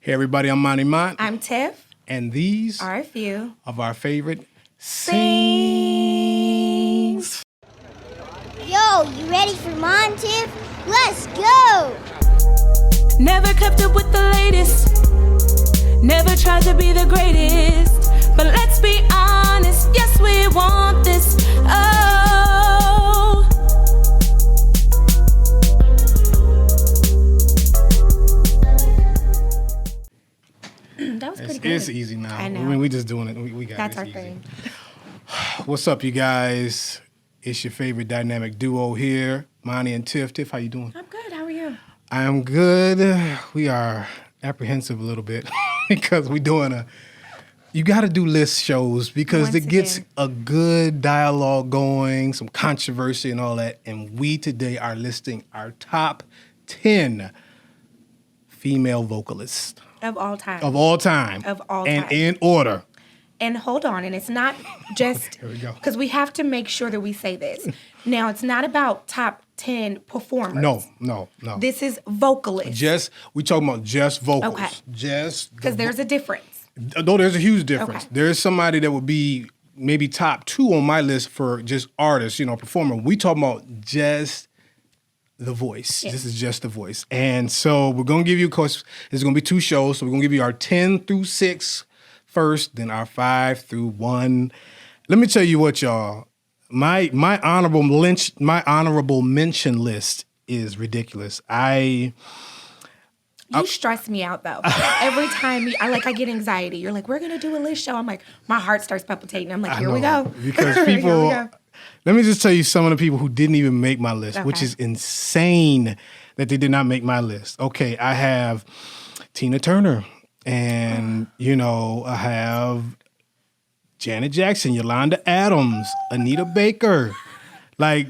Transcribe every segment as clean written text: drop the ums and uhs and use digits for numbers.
Hey everybody, I'm Monty Mont. I'm Tiff. And these are a few of our favorite sings. Yo, you ready for Mon, Tiff? Let's go! Never kept up with the latest. Never tried to be the greatest. But let's be honest, yes, we want this. Oh. That was pretty good. It's easy now. I know. I mean, we just doing it. We got That's it. our It's easy. thing. What's up, you guys? It's your favorite dynamic duo here, Monty and Tiff. Tiff, how you doing? I'm good. How are you? I am good. We are apprehensive a little bit because we're doing you got to do list shows because Once it gets again. a good dialogue going, some controversy and all that. And we today are listing our top 10 female vocalists Of all time. of all time. Of all and time. in order. And hold on, and it's not just Here we go. because we have to make sure that we say this. Now, it's not about top 10 performers. No. This is vocalists. We talking about just vocals. Okay. Just Because there's a difference. Though there's a huge difference. Okay. There's somebody that would be maybe top 2 on my list for just artists, performer. We talking about just the voice. Yes. This is just the voice. And so we're going to give you, of course, there's going to be 2 shows. So we're going to give you our 10 through 6 first, then our 5 through 1. Let me tell you what, y'all. My honorable mention list is ridiculous. You stress me out though. Every time I get anxiety. You're like, we're gonna do a list show. I'm like, my heart starts palpitating. I'm like, here we go. Because Here we people, go. let me just tell you some of the people who didn't even make my list, which Okay. is insane that they did not make my list. Okay, I have Tina Turner, and I have Janet Jackson, Yolanda Adams, Anita Baker, like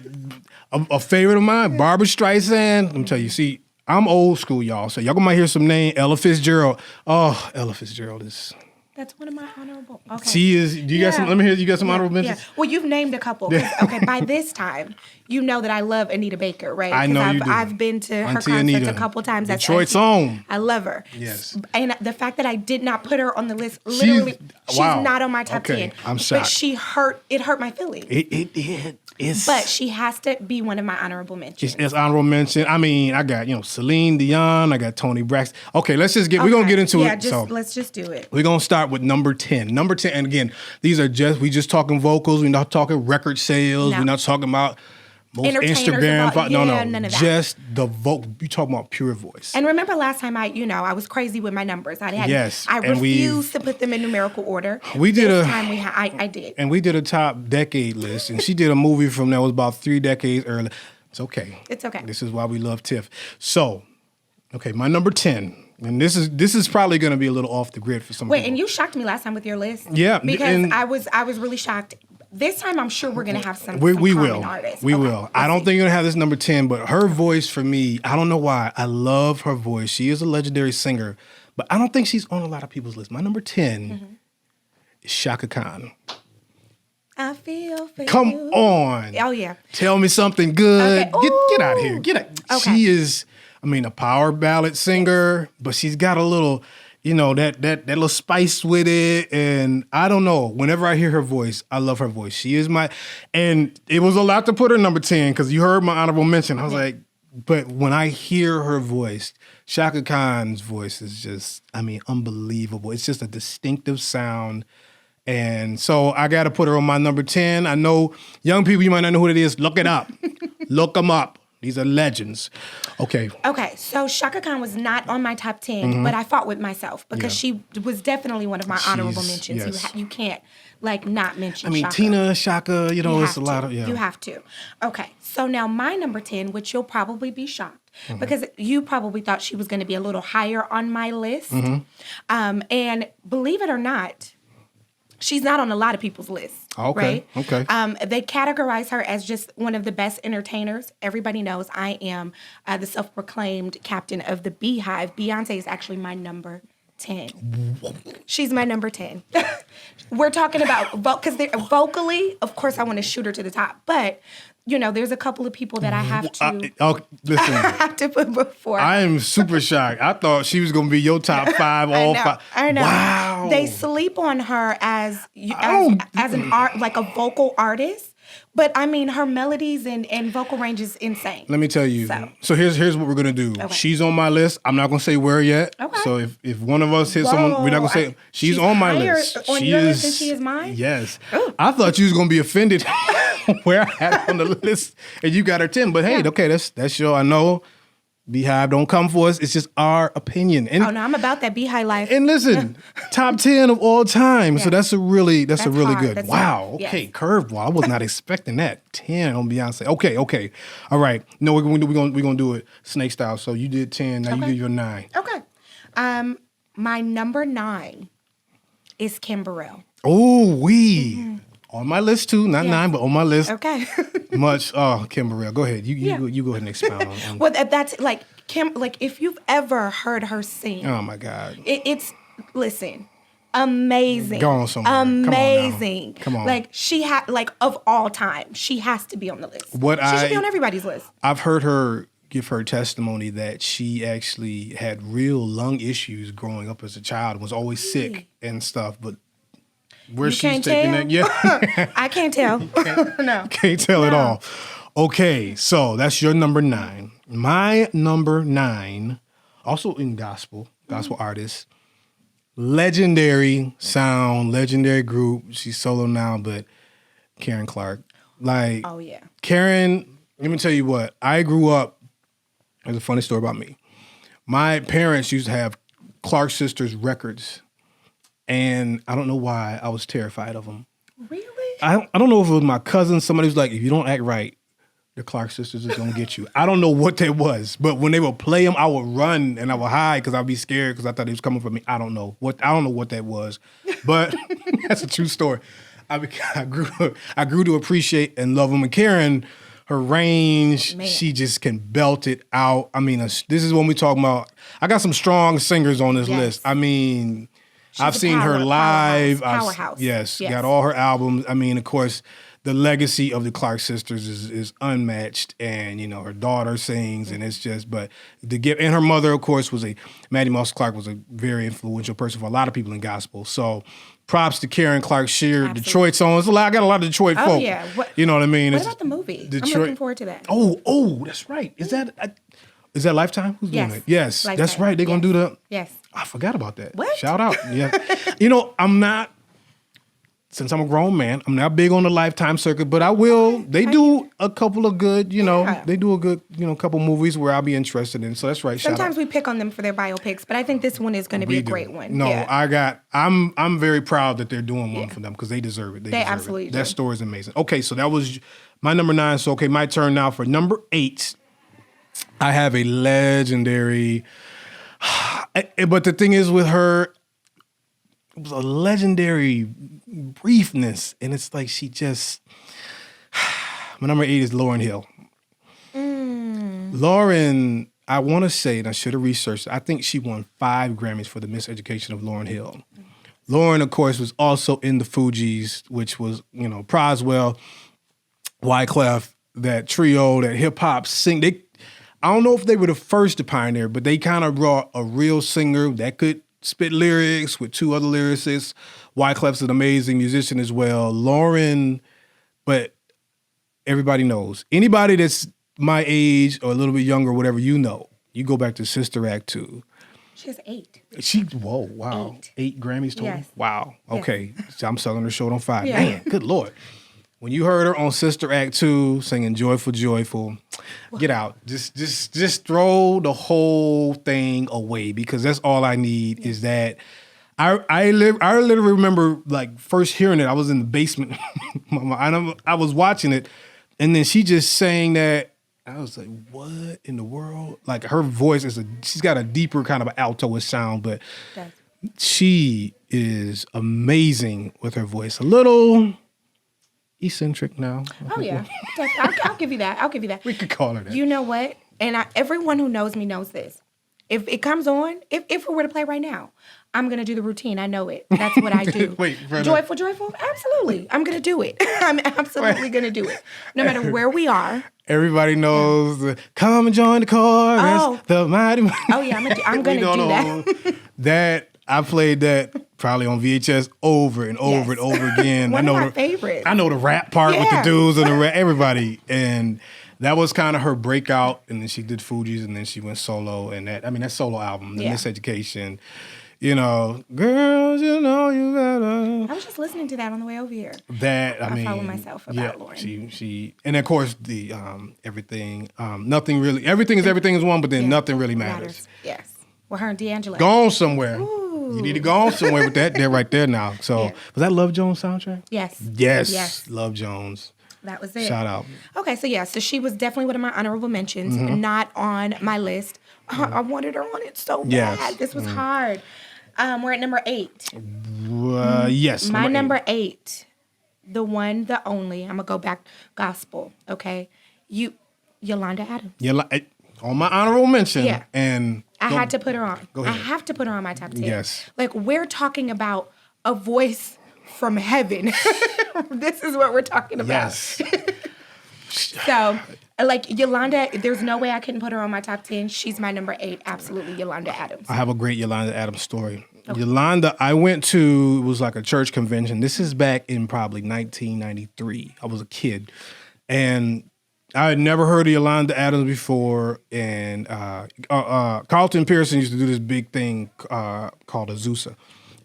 a favorite of mine, Barbara Streisand. Let me tell you, see, I'm old school, y'all. So y'all might hear some name, Ella Fitzgerald. Oh, Ella Fitzgerald is. That's one of my honorable. Okay. She is. You got some. Let me hear. You got some honorable mentions. Yeah. Well, you've named a couple. 'Cause, okay, by this time, you know that I love Anita Baker, right? I know 'Cause you do. I've been to her Auntie concerts Anita. a couple times. That's Detroit's Auntie. own. I love her. Yes. And the fact that I did not put her on the list, literally, she's wow. not on my top Okay, 10. I'm But shocked. it hurt my feelings. It did. But she has to be one of my honorable mentions. It's honorable mention. I mean, I got Celine Dion. I got Toni Braxton. Okay, let's just get. We're gonna get into yeah, it. So let's just do it. we're gonna start with number 10. Number 10, and again, we just talking vocals. We're not talking record sales. No. We're not talking about most Entertainers Instagram. about- no, none of that. just the vocal. You talking about pure voice. And remember last time I was crazy with my numbers. Yes, I and refused to put them in numerical order. We did this a- time I did. And we did a top decade list, and she did a movie from that was about 3 decades early. It's okay. It's okay. This is why we love Tiff. So, okay, my number 10, and this is probably going to be a little off the grid for some Wait, people. and you shocked me last time with your list. Yeah, because and- I was really shocked. This time I'm sure we're gonna have some. We common will. Artists. We Okay, will. I don't think you're going to have this number 10, but her voice for me, I don't know why. I love her voice. She is a legendary singer, but I don't think she's on a lot of people's list. My number 10 is Shaka Khan. I feel for Come you. on. Oh yeah. Tell me something good. Okay. Get out of here. Get out. Okay. She is, a power ballad singer, but she's got a little, that little spice with it. And I don't know. Whenever I hear her voice, I love her voice. She is and it was a lot to put her number 10 because you heard my honorable mention. I was like, but when I hear her voice, Shaka Khan's voice is just, unbelievable. It's just a distinctive sound. And so I got to put her on my number 10. I know young people, you might not know who it is. Look it up. Look them up. These are legends. Okay. Okay, so Shaka Khan was not on my top 10, but I fought with myself because she was definitely one of my honorable mentions. Yes. You can't not mention Shaka. Tina, Shaka, You it's have a lot to. of, yeah. You have to. Okay, so now my number 10, which you'll probably be shocked because you probably thought she was going to be a little higher on my list. And believe it or not, she's not on a lot of people's lists. Okay, Right? okay. They categorize her as just one of the best entertainers. Everybody knows I am the self-proclaimed captain of the Beehive. Beyonce is actually my number 10. She's my number 10. We're talking about, because vocally, of course, I want to shoot her to the top. But there's a couple of people that I have to listen. I have to put before. I am super shocked. I thought she was going to be your top 5, all 5. I know. Wow. They sleep on her as an art, like a vocal artist. But I mean, her melodies and vocal range is insane. Let me tell you. So here's what we're gonna do. Okay. She's on my list. I'm not gonna say where yet. Okay. So if one of us hits someone, we're not gonna say she's on my list. On your list and she is mine? Yes. Ooh. I thought you was gonna be offended where I had her on the list and you got her 10. But hey, okay, that's your. I know. Beehive don't come for us. It's just our opinion. And, I'm about that Beehive life. And listen, top 10 of all time. Yeah. So that's a really good. That's wow. Hard. Okay, yes. Curveball. I was not expecting that. 10 on Beyonce. Okay. All right. No, we're gonna do it snake style. So you did 10. Now you give your 9. Okay. My number 9 is Kim Burrell. Oh, on my list too, not 9, but on my list. Okay. Kim Burrell. Go ahead. You go ahead and expound on. Well, that's like Kim. Like if you've ever heard her sing. Oh my God. It's amazing. Go on somewhere. Amazing. Come on. Like she had of all time, she has to be on the list. She should be on everybody's list. I've heard her give her testimony that she actually had real lung issues growing up as a child and was always sick and stuff, but. Where she's taking that, I can't tell. No, can't tell at all. Okay, so that's your number 9. My number 9, also in gospel artist, legendary sound, legendary group. She's solo now, but Karen Clark. Karen. Let me tell you what. I grew up. There's a funny story about me. My parents used to have Clark Sisters records. And I don't know why I was terrified of them. Really? I don't know if it was my cousin. Somebody was like, if you don't act right, the Clark Sisters is going to get you. I don't know what that was. But when they would play them, I would run and I would hide because I'd be scared because I thought it was coming for me. I don't know what that was. But that's a true story. I grew to appreciate and love them. And Karen, her range, she just can belt it out. I mean, this is when we talk about, I got some strong singers on this list. I mean... I've seen her live. Powerhouse. Yes, got all her albums. I mean, of course, the legacy of the Clark Sisters is unmatched, and her daughter sings, and it's just. But and her mother, of course, Maddie Moss Clark was a very influential person for a lot of people in gospel. So, props to Karen Clark. Detroit songs. I got a lot of Detroit folk. Yeah, you know what I mean? What about the movie? Detroit. I'm looking forward to that. Oh, that's right. Is that Lifetime? Who's doing it? Yes, Lifetime. That's right. They're gonna do the. Yes. I forgot about that. What? Shout out. Yeah. I'm not, since I'm a grown man, I'm not big on the Lifetime circuit, but I will. They do a couple of good, they do a good, couple movies where I'll be interested in. So that's right. Sometimes we pick on them for their biopics, but I think this one is going to be a great one. No, I'm very proud that they're doing one for them because they deserve it. They absolutely do. That story is amazing. Okay, so that was my number 9. So, okay, my turn now for number 8. I have a legendary... But the thing is with her, it was a legendary briefness. And it's like she just... My number 8 is Lauryn Hill. Lauryn, I want to say, and I should have researched, I think she won 5 Grammys for the Miseducation of Lauryn Hill. Lauryn, of course, was also in the Fugees, which was, Proswell, Wyclef, that trio, that hip-hop sing. I don't know if they were the first to pioneer, but they kind of brought a real singer that could spit lyrics with 2 other lyricists. Wyclef's an amazing musician as well. Lauryn, but everybody knows. Anybody that's my age or a little bit younger, whatever, you go back to Sister Act 2. She has 8. Whoa, wow. 8 Grammys total? Yes. Wow. Okay. Yes. So I'm selling her short on 5. Yeah. Man, good Lord. When you heard her on Sister Act 2 singing Joyful, Joyful, get out. Just throw the whole thing away because that's all I need is that. I literally remember first hearing it. I was in the basement. I was watching it and then she just sang that. I was like, what in the world? Like her voice she's got a deeper kind of alto-ish sound, but she is amazing with her voice. A little... eccentric now. Oh, yeah. I'll give you that. We could call her that. You know what? And everyone who knows me knows this. If it comes on, if it were to play right now, I'm going to do the routine. I know it. That's what I do. Wait, Joyful? Absolutely. I'm going to do it. I'm absolutely going to do it. No matter where we are. Everybody knows the come and join the chorus, the mighty. Oh, yeah, I'm going to do that. That, I played that probably on VHS over and over and over again. One of my favorites. I know the rap part with the dudes and the rap, everybody. And that was kind of her breakout. And then she did Fugees and then she went solo. And that solo album, The Miseducation. You know, girls, you know you better. I was just listening to that on the way over here. I follow myself about Lauren. She, and of course the everything, nothing really, everything is one, but then nothing really matters. Yes. Well, her and D'Angelo. Go on somewhere. Ooh. You need to go on somewhere with that. They're right there now. So was that Love Jones soundtrack? Yes. Love Jones. That was it. Shout out. Okay, so she was definitely one of my honorable mentions, not on my list. I wanted her on it so bad. Yes. This was hard. We're at number 8. Yes. My number 8, the one, the only. I'm gonna go back gospel. Okay, Yolanda Adams. On my honorable mention. Yeah. And I had to put her on. Go ahead. I have to put her on my top 10. Yes. Like, we're talking about a voice from heaven. This is what we're talking about. Yes. So, like, Yolanda, there's no way I couldn't put her on my top 10. She's my number 8. Absolutely, Yolanda Adams. I have a great Yolanda Adams story. Okay. Yolanda, I went to, it was like a church convention. This is back in probably 1993. I was a kid. And I had never heard of Yolanda Adams before. And Carlton Pearson used to do this big thing called Azusa.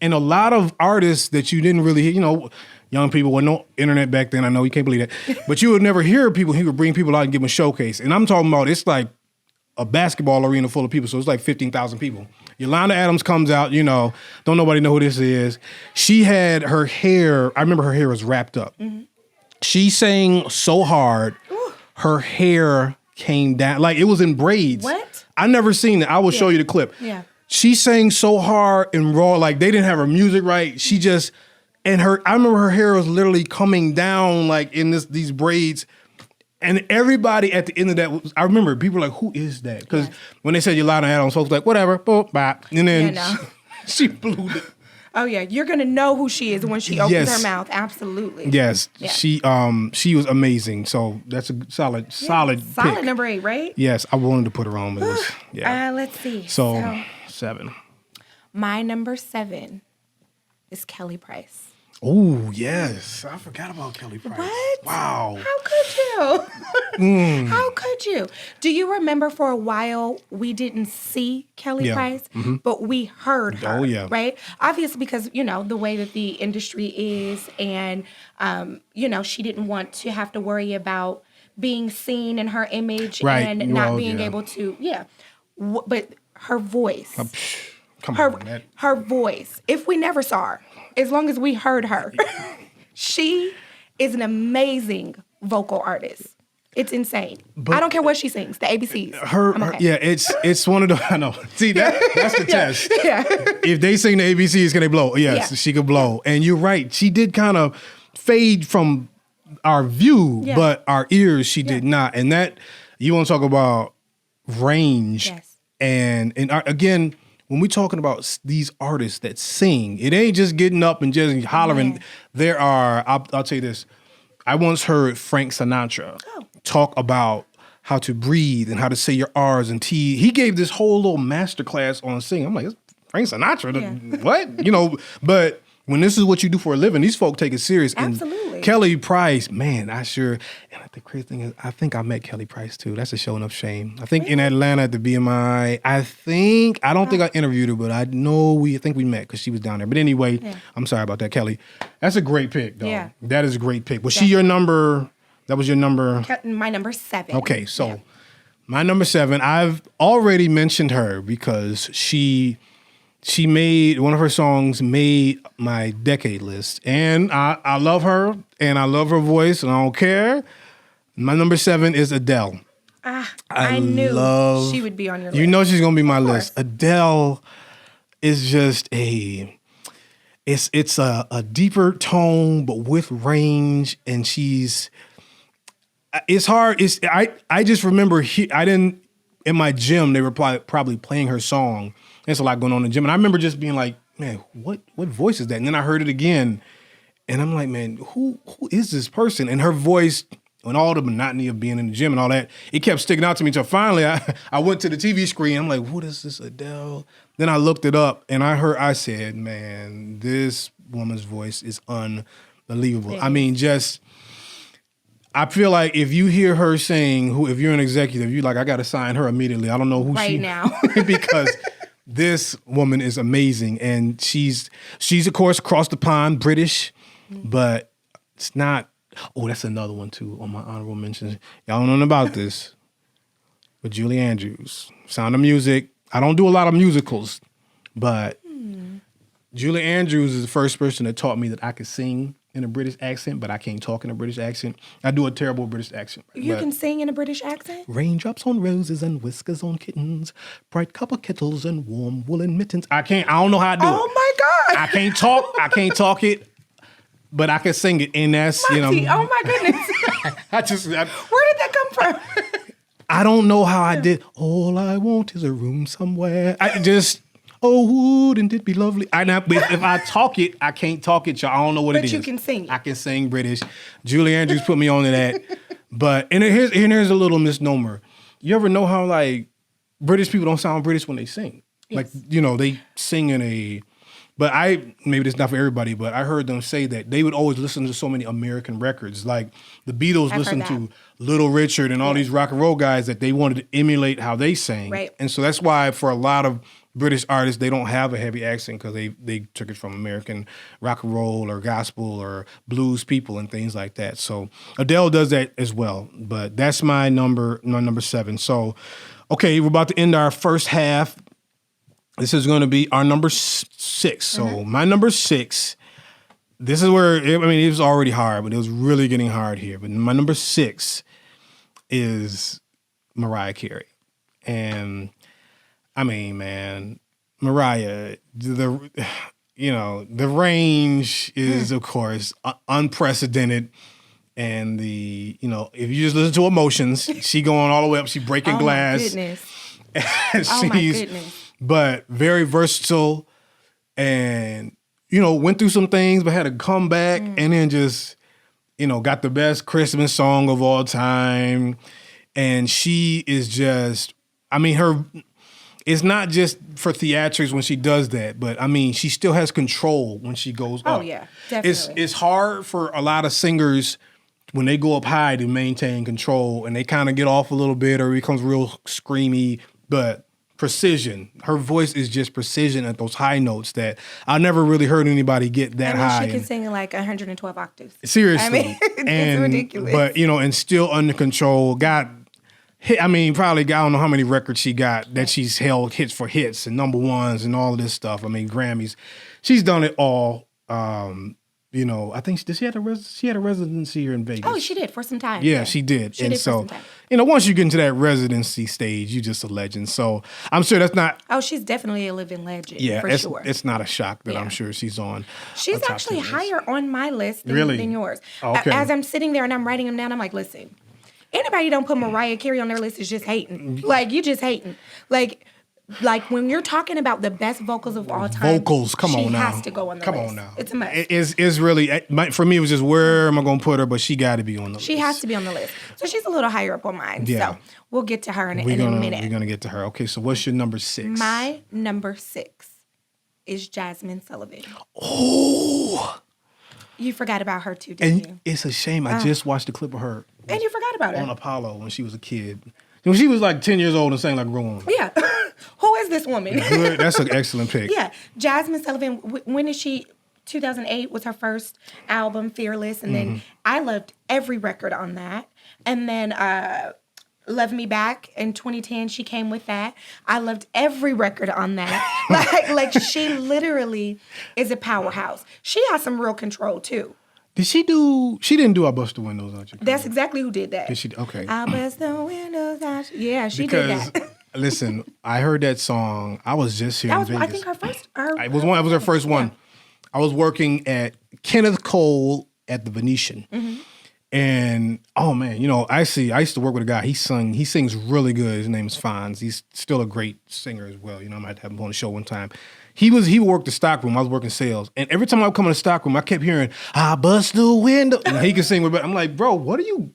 And a lot of artists that you didn't really hear, you know, young people, with no internet back then, I know you can't believe that. But you would never hear people, he would bring people out and give them a showcase. And I'm talking about, it's like a basketball arena full of people, so it's like 15,000 people. Yolanda Adams comes out, you know, don't nobody know who this is. She had her hair, I remember her hair was wrapped up. Mm-hmm. She sang so hard, her hair came down, like it was in braids. What? I never seen it. I will show you the clip. Yeah. She sang so hard and raw, like they didn't have her music right. She just, and I remember her hair was literally coming down like in these braids. And everybody at the end of that, I remember people were like, who is that? Because when they said Yolanda Adams, folks were like, whatever, boop, bop. And then she blew it. Oh yeah, you're gonna know who she is when she opens her mouth. Absolutely. Yes, she was amazing. So that's a solid pick. Number 8, right? Yes, I wanted to put her on, but it was, let's see. So 7. My number 7 is Kelly Price. Oh, yes. I forgot about Kelly Price. What? Wow. How could you? How could you? Do you remember for a while we didn't see Kelly Price, but we heard her? Oh, yeah. Right? Obviously because, you know, the way that the industry is and, you know, she didn't want to have to worry about being seen in her image and not being able to, but her voice. Her voice. If we never saw her, as long as we heard her, she is an amazing vocal artist. It's insane. But I don't care what she sings. The ABCs. It's one of the. I know. See that's the test. Yeah. If they sing the ABCs, can they blow? Yes, she could blow. And you're right. She did kind of fade from our view, but our ears she did not. And that you want to talk about range. Yes. And again. When we're talking about these artists that sing, it ain't just getting up and just hollering. Man. There are, I'll tell you this. I once heard Frank Sinatra talk about how to breathe and how to say your R's and T's. He gave this whole little masterclass on singing. I'm like, it's Frank Sinatra? What? You know, but when this is what you do for a living, these folk take it serious. Absolutely. And Kelly Price, man, and the crazy thing is, I think I met Kelly Price too. That's a show enough shame. I think in Atlanta at the BMI, I don't think I interviewed her, but I know we met because she was down there. But anyway, I'm sorry about that, Kelly. That's a great pick, though. Yeah. That is a great pick. Was she your number? That was your number? My number 7. Okay, so my number 7, I've already mentioned her because she made, one of her songs made my decade list. And I love her, and I love her voice, and I don't care. My number 7 is Adele. I knew she would be on your list. You know she's going to be my list. Adele is just it's a deeper tone, but with range, and it's hard. I just remember, in my gym, they were probably playing her song. There's a lot going on in the gym. And I remember just being like, man, what voice is that? And then I heard it again. And I'm like, man, who is this person? And her voice, and all the monotony of being in the gym and all that, it kept sticking out to me until finally I went to the TV screen. I'm like, what is this, Adele? Then I looked it up and I said, man, this woman's voice is unbelievable. I mean, I feel like if you hear her sing, if you're an executive, you're like, I got to sign her immediately. I don't know who right now. Because this woman is amazing. And she's of course, across the pond, British, but it's not. Oh, that's another one, too, on my honorable mentions. Y'all don't know about this, but Julie Andrews, Sound of Music. I don't do a lot of musicals, but Julie Andrews is the first person that taught me that I could sing in a British accent, but I can't talk in a British accent. I do a terrible British accent. You can sing in a British accent? Raindrops on roses and whiskers on kittens, bright copper kettles and warm woolen mittens. I don't know how to do it. Oh, my God. I can't talk it. But I can sing it, and that's, Monty, oh my goodness. Where did that come from? I don't know how I did. All I want is a room somewhere. Wouldn't it be lovely? If I talk it, I can't talk it, y'all. I don't know what it is. But you can sing it. I can sing British. Julie Andrews put me on to that. But, and here's a little misnomer. You ever know how, like, British people don't sound British when they sing? Yes. Like, they sing in a... But maybe this is not for everybody, but I heard them say that they would always listen to so many American records. Like the Beatles listened to Little Richard and all these rock and roll guys that they wanted to emulate how they sang. Right. And so that's why for a lot of British artists, they don't have a heavy accent because they took it from American rock and roll or gospel or blues people and things like that. So Adele does that as well. But that's my number 7. So, okay, we're about to end our first half. This is going to be our number 6. So my number 6, this is where, it was already hard, but it was really getting hard here. But my number 6 is Mariah Carey. And I mean, man, Mariah, the range is, of course, unprecedented. And if you just listen to Emotions, she going all the way up, she breaking glass. My goodness. My goodness. But very versatile and, went through some things, but had a comeback and then just, got the best Christmas song of all time. And she is just, it's not just for theatrics when she does that, but she still has control when she goes up. Oh, yeah, definitely. It's hard for a lot of singers when they go up high to maintain control and they kind of get off a little bit or it becomes real screamy, but precision. Her voice is just precision at those high notes that I never really heard anybody get that high. She can sing in like 112 octaves. Seriously. It's ridiculous. But, and still under control. Probably, I don't know how many records she got that she's held hits for hits and number ones and all of this stuff. Grammys. She's done it all. I think she had a residency here in Vegas. Oh, she did for some time. Yeah, she did. She did for some time. Once you get into that residency stage, you're just a legend. So I'm sure that's not. Oh, she's definitely a living legend. Yeah, for sure. It's not a shock that I'm sure she's on. She's actually higher on my list than yours. Oh, okay. As I'm sitting there and I'm writing them down, I'm like, listen, anybody don't put Mariah Carey on their list is just hating. Like, you just hating. Like when you're talking about the best vocals of all time, come on now. She has to go on the list. Come on now. It's a must. It's really, for me, it was just where am I going to put her, but she got to be on the list. She has to be on the list. So she's a little higher up on mine. Yeah. So we'll get to her in a minute. We're going to get to her. Okay, so what's your number 6? My number 6 is Jasmine Sullivan. Oh! You forgot about her too, didn't you? It's a shame. I just watched the clip of her. And you forgot about her. On Apollo when she was a kid. When she was like 10 years old and sang like a grown woman. Yeah. Who is this woman? Good. That's an excellent pick. Yeah. Jasmine Sullivan, when is she? 2008 was her first album, Fearless. And then I loved every record on that. And then Love Me Back in 2010, she came with that. I loved every record on that. like she literally is a powerhouse. She has some real control too. She didn't do I Bust the Windows Out Your Car. That's exactly who did that. Did she? Okay. I Bust the Windows Out. Yeah, she did that. Listen, I heard that song. I was just here in Vegas. I think her first. It was her first one. I was working at Kenneth Cole at the Venetian. And oh man, I used to work with a guy. He sings really good. His name is Fonz. He's still a great singer as well. I might have him on the show one time. He worked the stockroom. I was working sales, and every time I would come in the stockroom, I kept hearing "I bust the window." And he could sing with me. I'm like, bro, what are you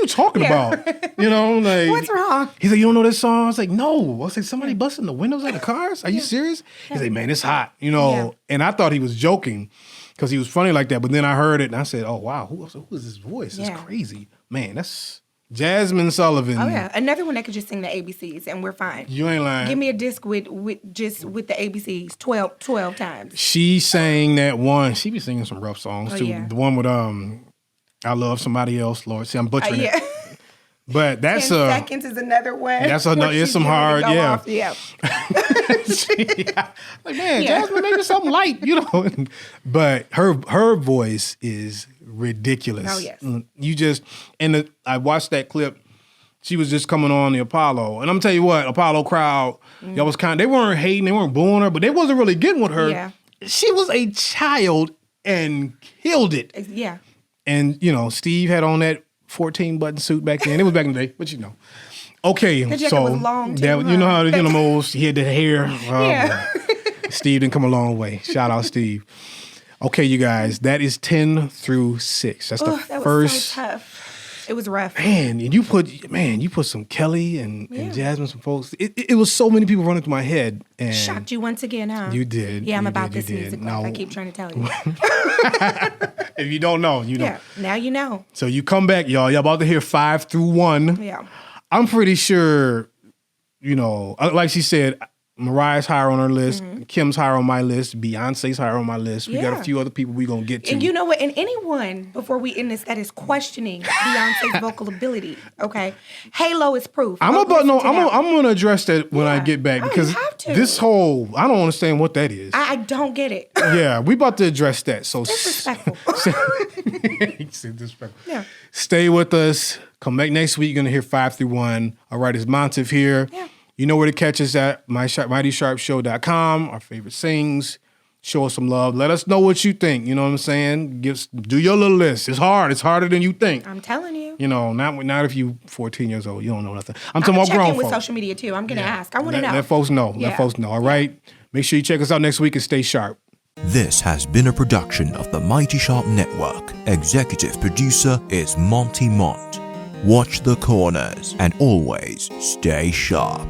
talking about? Like What's wrong? He's like, you don't know this song? I was like, no. I was like, somebody busting the windows of the cars? Are you serious? He's like, man, it's hot. And I thought he was joking. Because he was funny like that. But then I heard it and I said, oh, wow, who is this voice? It's crazy. Man, that's Jasmine Sullivan. Oh, yeah. Another one that could just sing the ABCs and we're fine. You ain't lying. Give me a disc with the ABCs 12 times. She sang that one. She be singing some rough songs, too. Yeah. The one with I Love Somebody Else, Lord. See, I'm butchering it. But that's 10 seconds is another one. That's it's some hard, yeah. Like, man, Jasmine, maybe something light, But her voice is ridiculous. Oh yes. I watched that clip. She was just coming on the Apollo, and I'm telling you what, Apollo crowd, y'all was they weren't hating, they weren't booing her, but they wasn't really getting with her. Yeah. She was a child and killed it. Yeah. And Steve had on that 14-button suit back then. It was back in the day, but Okay, the jacket so was long too, you know how the moles. He had the hair. Yeah. Steve didn't come a long way. Shout out Steve. Okay, you guys, that is 10 through 6. That's the that first. was so tough. It was rough. Man, and you put some Kelly and Jasmine, some folks. It was so many people running through my head. And shocked you once again, huh? You did. Yeah, I'm you about did, this music life. I keep trying to tell you. If you don't know, you know. Yeah, now you know. So you come back, y'all. Y'all about to hear 5 through 1. Yeah. I'm pretty sure, like she said, Mariah's higher on her list. Kim's higher on my list. Beyonce's higher on my list. We got a few other people we're going to get to. And you know what? And anyone, before we end this, that is questioning Beyonce's vocal ability, okay? Halo is proof. I'm going to address that when I get back. Because you have to. this whole, I don't understand what that is. I don't get it. Yeah, we about to address that. So Disrespectful. Disrespectful. Yeah. Stay with us. Come back next week. You're going to hear 5 through 1. All right, it's Montev here. Yeah. You know where to catch us at MightySharpShow.com. Our favorite sings. Show us some love. Let us know what you think. You know what I'm saying? Do your little list. It's hard. It's harder than you think. I'm telling you. Not if you 14 years old. You don't know nothing. I'm talking about grown folks. with social media too. I'm going to ask. I want to know. Let folks know. Yeah. Let folks know. All right? Make sure you check us out next week and stay sharp. This has been a production of the Mighty Sharp Network. Executive producer is Monty Mont. Watch the corners and always stay sharp.